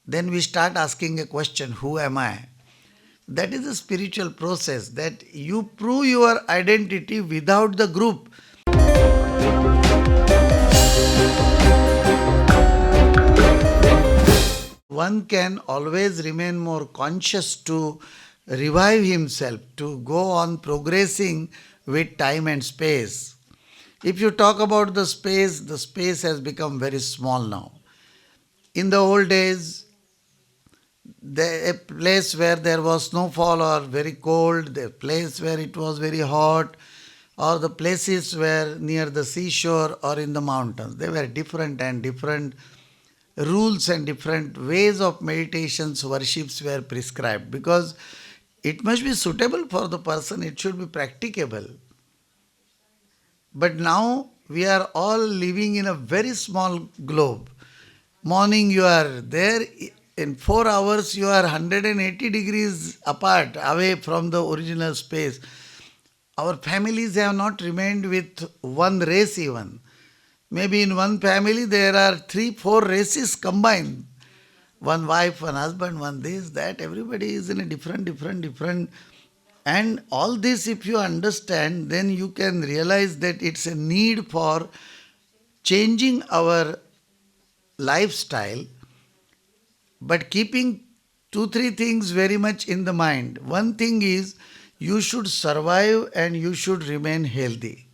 then we start asking a question, who am I? That is a spiritual process that you prove your identity without the group. One can always remain more conscious to revive himself, to go on progressing with time and space. If you talk about the space has become very small now. In the old days, a place where there was snowfall or very cold, the place where it was very hot, or the places were near the seashore or in the mountains. They were different, and different rules and different ways of meditations, worships were prescribed, because it must be suitable for the person, it should be practicable. But now we are all living in a very small globe. Morning you are there, in 4 hours you are 180 degrees apart, away from the original space. Our families have not remained with one race even. Maybe in one family there are 3, 4 races combined. One wife, one husband, one this, that. Everybody is in a different. And all this, if you understand, then you can realize that it's a need for changing our lifestyle, but keeping 2, 3 things very much in the mind. One thing is, you should survive and you should remain healthy.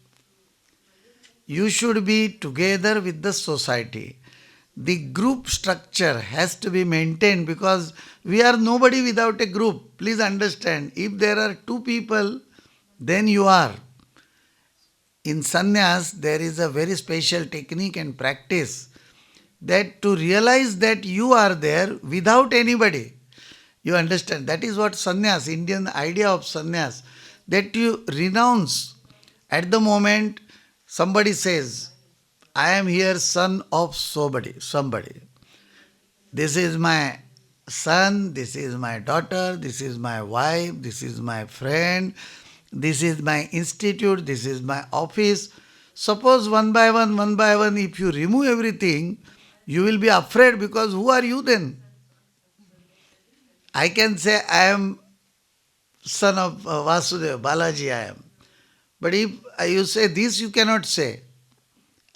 You should be together with the society. The group structure has to be maintained, because we are nobody without a group. Please understand, if there are 2 people, then you are. In sannyas, there is a very special technique and practice, that to realize that you are there without anybody. You understand? That is what sannyas, Indian idea of sannyas, that you renounce. At the moment somebody says, I am here son of somebody. This is my son, this is my daughter, this is my wife, this is my friend, this is my institute, this is my office. Suppose one by one, if you remove everything, you will be afraid, because who are you then? I can say I am son of Vasudeva, Balaji I am. But if you say this, you cannot say.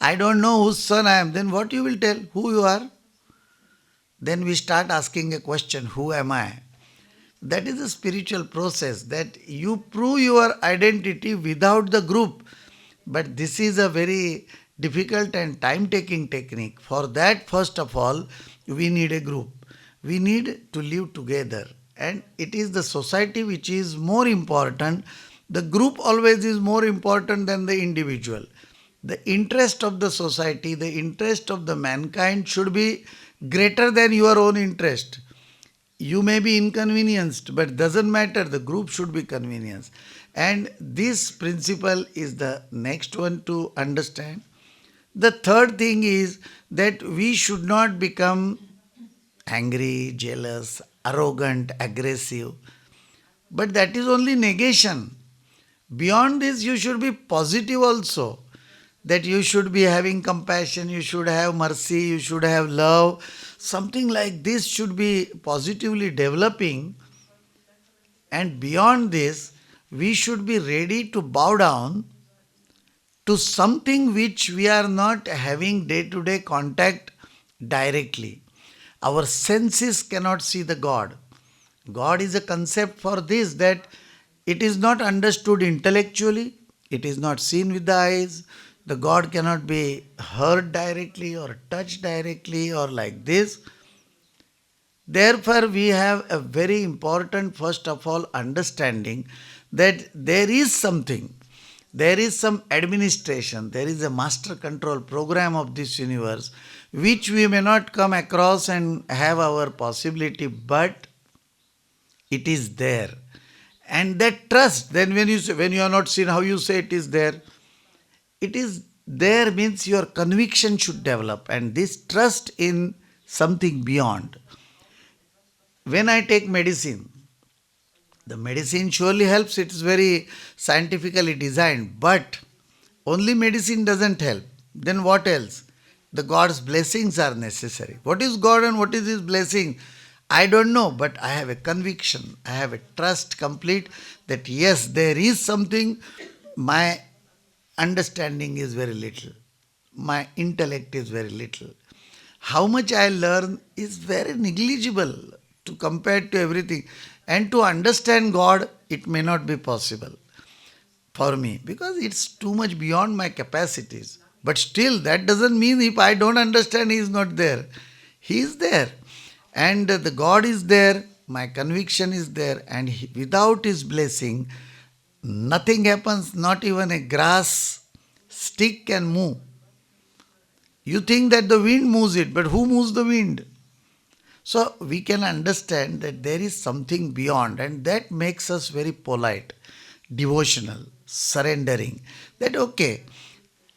I don't know whose son I am, then what you will tell? Who you are? Then we start asking a question, who am I? That is a spiritual process, that you prove your identity without the group. But this is a very difficult and time-taking technique. For that, first of all, we need a group. We need to live together. And it is the society which is more important. The group always is more important than the individual. The interest of the society, the interest of the mankind should be greater than your own interest. You may be inconvenienced, but doesn't matter, the group should be convenienced. And this principle is the next one to understand. The third thing is that we should not become angry, jealous, arrogant, aggressive. But that is only negation. Beyond this, you should be positive also. That you should be having compassion, you should have mercy, you should have love. Something like this should be positively developing. And beyond this, we should be ready to bow down to something which we are not having day-to-day contact directly. Our senses cannot see the God. God is a concept for this, that it is not understood intellectually, it is not seen with the eyes. The God cannot be heard directly or touched directly or like this. Therefore, we have a very important, first of all, understanding that there is something, there is some administration, there is a master control program of this universe, which we may not come across and have our possibility, but it is there. And that trust, then when you are not seen, how you say it is there? It is there means your conviction should develop, and this trust in something beyond. When I take medicine, the medicine surely helps, it is very scientifically designed, but only medicine doesn't help. Then what else? the God's blessings are necessary. What is God and what is His blessing? I don't know, but I have a conviction, I have a trust complete that yes, there is something. My understanding is very little, my intellect is very little. How much I learn is very negligible to compare to everything. And to understand God, it may not be possible for me because it's too much beyond my capacities. But still, that doesn't mean if I don't understand, He is not there. He is there. And the God is there, my conviction is there, and without His blessing, nothing happens, not even a grass stick can move. You think that the wind moves it, but who moves the wind? So we can understand that there is something beyond, and that makes us very polite, devotional, surrendering. That okay,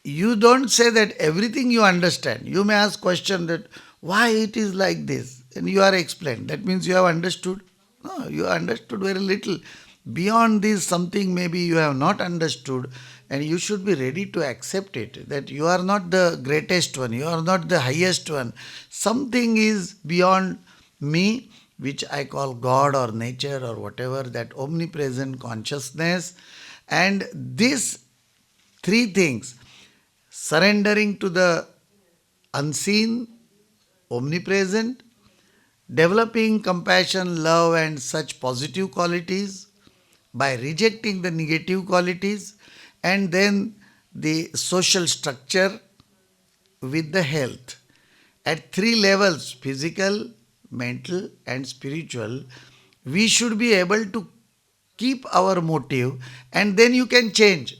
you don't say that everything you understand. You may ask question that why it is like this, and you are explained. That means you have understood. No, you understood very little. Beyond this, something maybe you have not understood, and you should be ready to accept it. That you are not the greatest one, you are not the highest one. Something is beyond me, which I call God or nature or whatever, that omnipresent consciousness. And these three things, surrendering to the unseen, omnipresent, developing compassion, love, and such positive qualities by rejecting the negative qualities, and then the social structure with the health. At three levels, physical, mental, and spiritual, we should be able to keep our motive, and then you can change.